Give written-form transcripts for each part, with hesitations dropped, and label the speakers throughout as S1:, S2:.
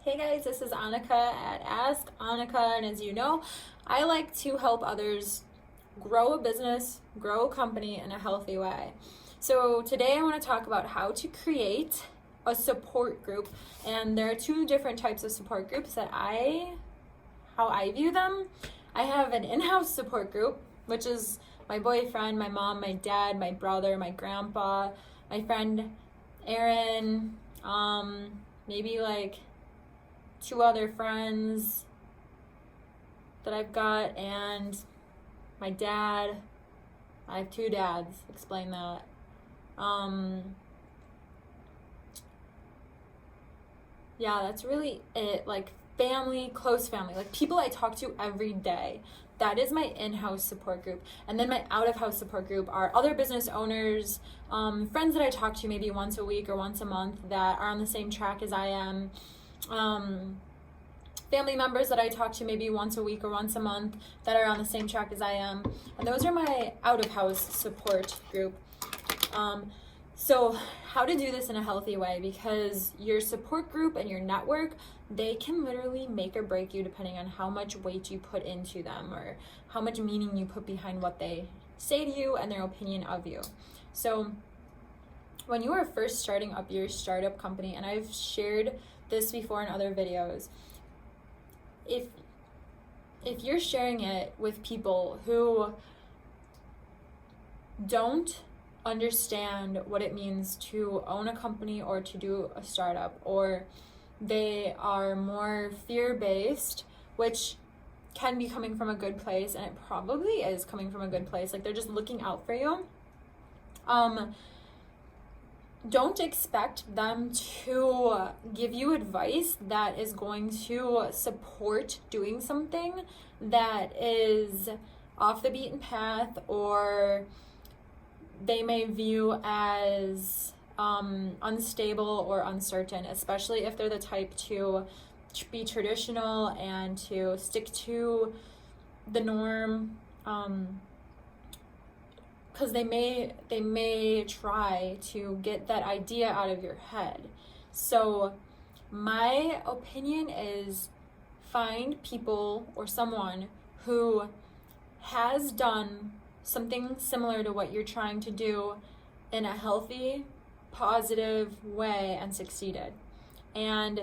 S1: Hey guys, this is Annika at Ask Annika, and as you know, I like to help others grow a business, grow a company in a healthy way. So today I want to talk about how to create a support group, and there are two different types of support groups how I view them. I have an in-house support group, which is my boyfriend, my mom, my dad, my brother, my grandpa, my friend Aaron, maybe like two other friends that I've got, and my dad. I have two dads, explain that. Yeah, that's really it. Like family, close family, like people I talk to every day. That is my in-house support group. And then my out-of-house support group are other business owners, friends that I talk to maybe once a week or once a month that are on the same track as I am. Family members that I talk to maybe once a week or once a month that are on the same track as I am. And those are my out-of-house support group. So how to do this in a healthy way, because your support group and your network, they can literally make or break you depending on how much weight you put into them or how much meaning you put behind what they say to you and their opinion of you. So when you are first starting up your startup company, and I've shared this before in other videos, if you're sharing it with people who don't understand what it means to own a company or to do a startup, or they are more fear-based, which can be coming from a good place, and it probably is coming from a good place, like they're just looking out for you, don't expect them to give you advice that is going to support doing something that is off the beaten path, or they may view as unstable or uncertain, especially if they're the type to be traditional and to stick to the norm, because they may try to get that idea out of your head. So my opinion is find people or someone who has done something similar to what you're trying to do in a healthy, positive way and succeeded. And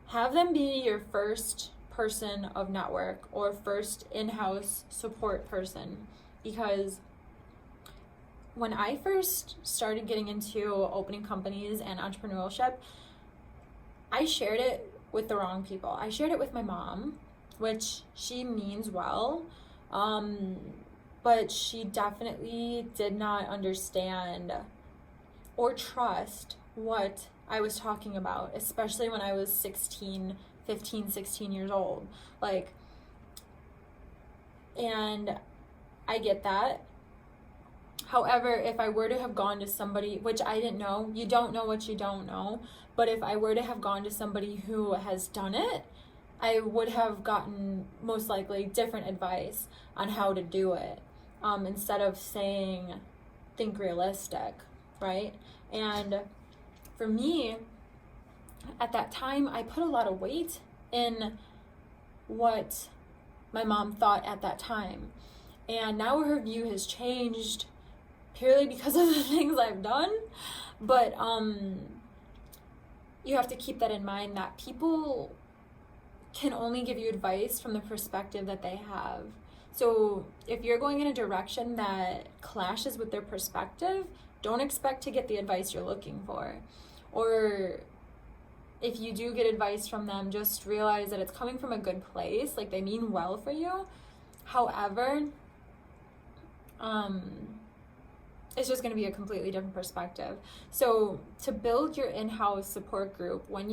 S1: have them be your first person of network or first in-house support person. Because when I first started getting into opening companies and entrepreneurship, I shared it with the wrong people. I shared it with my mom, which she means well, but she definitely did not understand or trust what I was talking about, especially when I was 15, 16 years old. And I get that. However, if I were to have gone to somebody, which I didn't know, you don't know what you don't know, but if I were to have gone to somebody who has done it, I would have gotten most likely different advice on how to do it, instead of saying, think realistic, right? And for me, at that time, I put a lot of weight in what my mom thought at that time. And now her view has changed purely because of the things I've done. But you have to keep that in mind, that people can only give you advice from the perspective that they have. So if you're going in a direction that clashes with their perspective, don't expect to get the advice you're looking for. Or if you do get advice from them, just realize that it's coming from a good place, like they mean well for you. However, it's just going to be a completely different perspective. So to build your in-house support group, if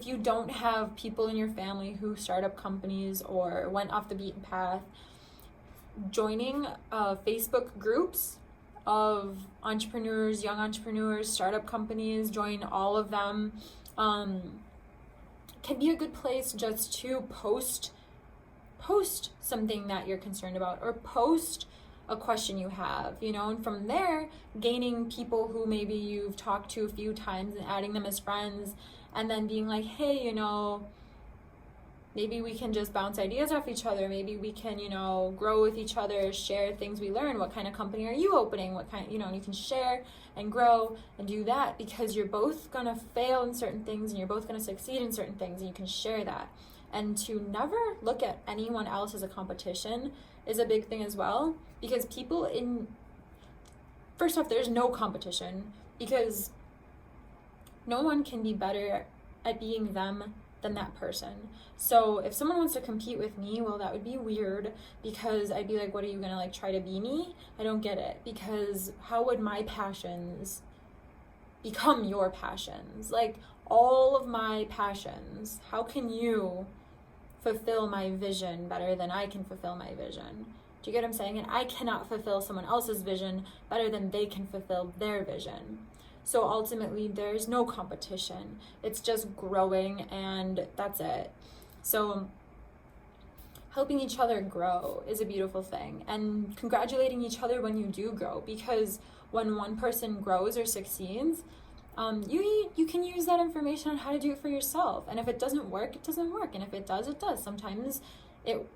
S1: you don't have people in your family who start up companies or went off the beaten path, joining Facebook groups of entrepreneurs, young entrepreneurs, startup companies, join all of them, can be a good place just to post something that you're concerned about, or post a question you have, you know, and from there, gaining people who maybe you've talked to a few times and adding them as friends, and then being like, hey, you know, maybe we can just bounce ideas off each other. Maybe we can, you know, grow with each other, share things we learn. What kind of company are you opening? What kind, you know, and you can share and grow and do that, because you're both going to fail in certain things and you're both going to succeed in certain things, and you can share that. And to never look at anyone else as a competition is a big thing as well, because first off, there's no competition, because no one can be better at being them than that person. So if someone wants to compete with me, well, that would be weird, because I'd be like, what, are you gonna like try to be me? I don't get it, because how would my passions become your passions? Like, all of my passions, how can you fulfill my vision better than I can fulfill my vision? Do you get what I'm saying? And I cannot fulfill someone else's vision better than they can fulfill their vision. So ultimately, there's no competition. It's just growing, and that's it. So helping each other grow is a beautiful thing, and congratulating each other when you do grow, because when one person grows or succeeds, you can use that information on how to do it for yourself. And if it doesn't work, it doesn't work. And if it does, it does. Sometimes it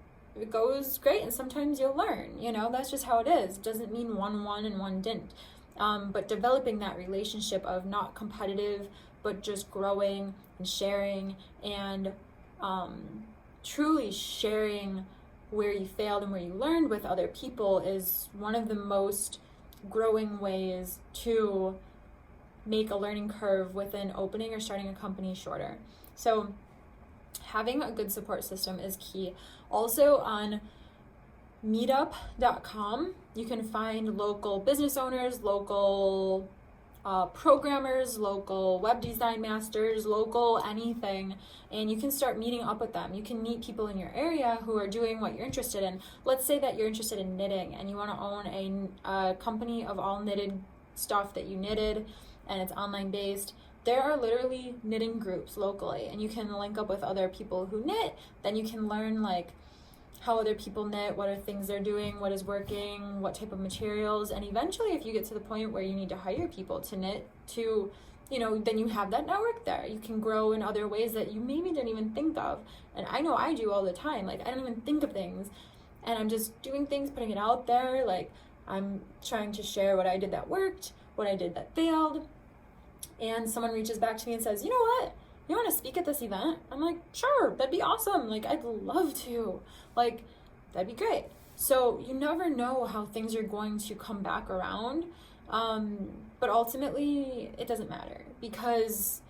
S1: goes great, and sometimes you'll learn. You know, that's just how it is. It doesn't mean one won and one didn't. But developing that relationship of not competitive, but just growing and sharing, and truly sharing where you failed and where you learned with other people is one of the most growing ways to make a learning curve within opening or starting a company shorter. So having a good support system is key. Also, on meetup.com, you can find local business owners, local programmers, local web design masters, local anything, and you can start meeting up with them. You can meet people in your area who are doing what you're interested in. Let's say that you're interested in knitting and you want to own a company of all knitted stuff that you knitted, and it's online based. There are literally knitting groups locally, and you can link up with other people who knit. Then you can learn like how other people knit, what are things they're doing, what is working, what type of materials. And eventually, if you get to the point where you need to hire people to knit, to, you know, then you have that network there. You can grow in other ways that you maybe didn't even think of. And I know I do all the time. Like, I don't even think of things, and I'm just doing things, putting it out there. Like, I'm trying to share what I did that worked, what I did that failed. And someone reaches back to me and says, you know what? You want to speak at this event? I'm like, sure, that'd be awesome. Like, I'd love to. Like, that'd be great. So you never know how things are going to come back around. But ultimately, it doesn't matter, because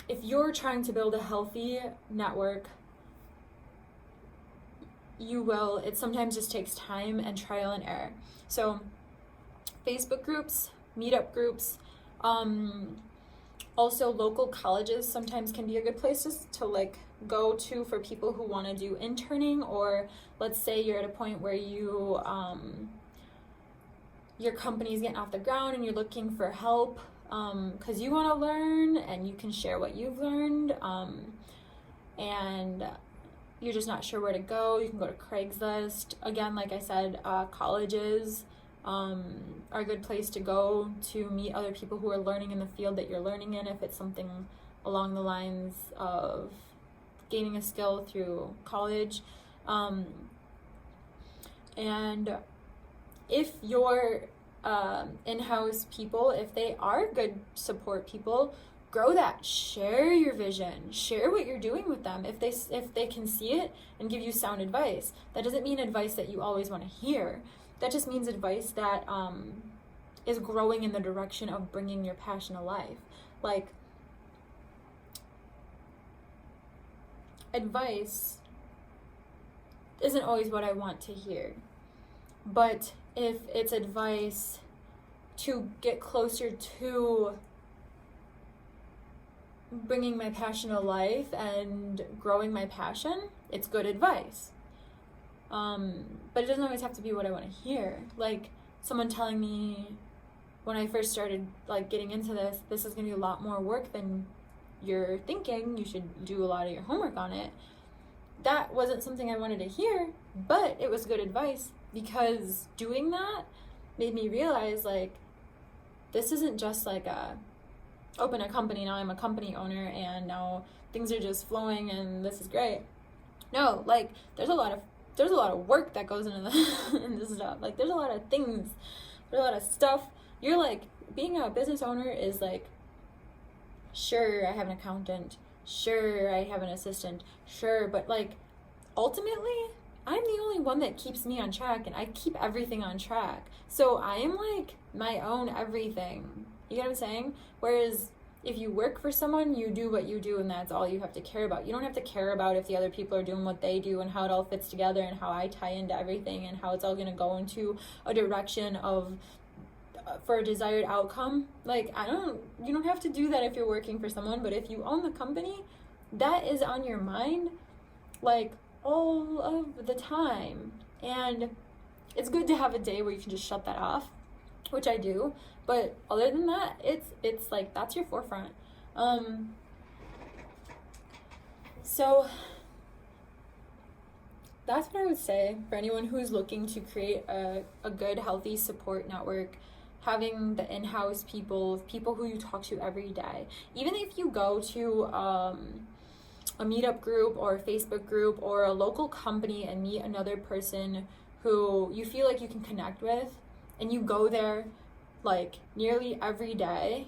S1: if you're trying to build a healthy network, you will. It sometimes just takes time and trial and error. So Facebook groups, meetup groups, also local colleges sometimes can be a good place to like go to for people who want to do interning, or let's say you're at a point where you your company's getting off the ground and you're looking for help because you want to learn and you can share what you've learned, and you're just not sure where to go. You can go to Craigslist. Again, like I said, colleges are a good place to go to meet other people who are learning in the field that you're learning in, if it's something along the lines of gaining a skill through college. And if your in-house people, if they are good support people, grow that. Share your vision. Share what you're doing with them. If they can see it and give you sound advice. That doesn't mean advice that you always want to hear. That just means advice that is growing in the direction of bringing your passion alive. Like, advice isn't always what I want to hear. But if it's advice to get closer to bringing my passion alive and growing my passion, it's good advice. But it doesn't always have to be what I want to hear. Like, someone telling me when I first started like getting into this is going to be a lot more work than you're thinking. You should do a lot of your homework on it. that wasn't something I wanted to hear, but it was good advice, because doing that made me realize, like, this isn't just like open a company, now I'm a company owner and now things are just flowing and this is great. No, like, there's a lot of work that goes into in this stuff. Like, there's a lot of things, there's a lot of stuff. You're like, being a business owner is like, sure, I have an accountant, sure, I have an assistant, sure, but like, ultimately, I'm the only one that keeps me on track, and I keep everything on track. So I am like my own everything. You get what I'm saying? Whereas if you work for someone, you do what you do, and that's all you have to care about. You don't have to care about if the other people are doing what they do and how it all fits together and how I tie into everything and how it's all going to go into a direction of for a desired outcome. Like, you don't have to do that if you're working for someone, but if you own the company, that is on your mind, like, all of the time. And it's good to have a day where you can just shut that off, which I do, but other than that, it's like, that's your forefront. So that's what I would say for anyone who's looking to create a good, healthy support network. Having the in-house people who you talk to every day. Even if you go to a meetup group or a Facebook group or a local company and meet another person who you feel like you can connect with, and you go there like nearly every day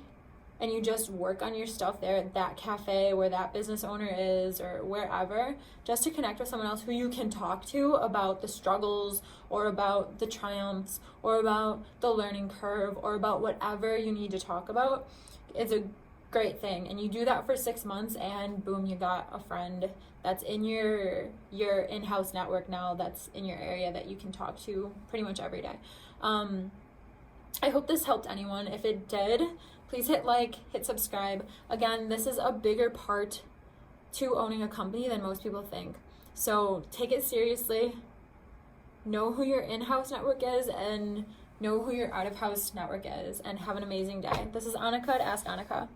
S1: and you just work on your stuff there at that cafe where that business owner is or wherever, just to connect with someone else who you can talk to about the struggles or about the triumphs or about the learning curve or about whatever you need to talk about, it's a great thing. And you do that for 6 months and boom, you got a friend that's in your in-house network now, that's in your area that you can talk to pretty much every day. I hope this helped anyone. If it did, please hit like, hit subscribe. Again, this is a bigger part to owning a company than most people think. So take it seriously. Know who your in-house network is and know who your out-of-house network is, and have an amazing day. This is Annika at Ask Annika.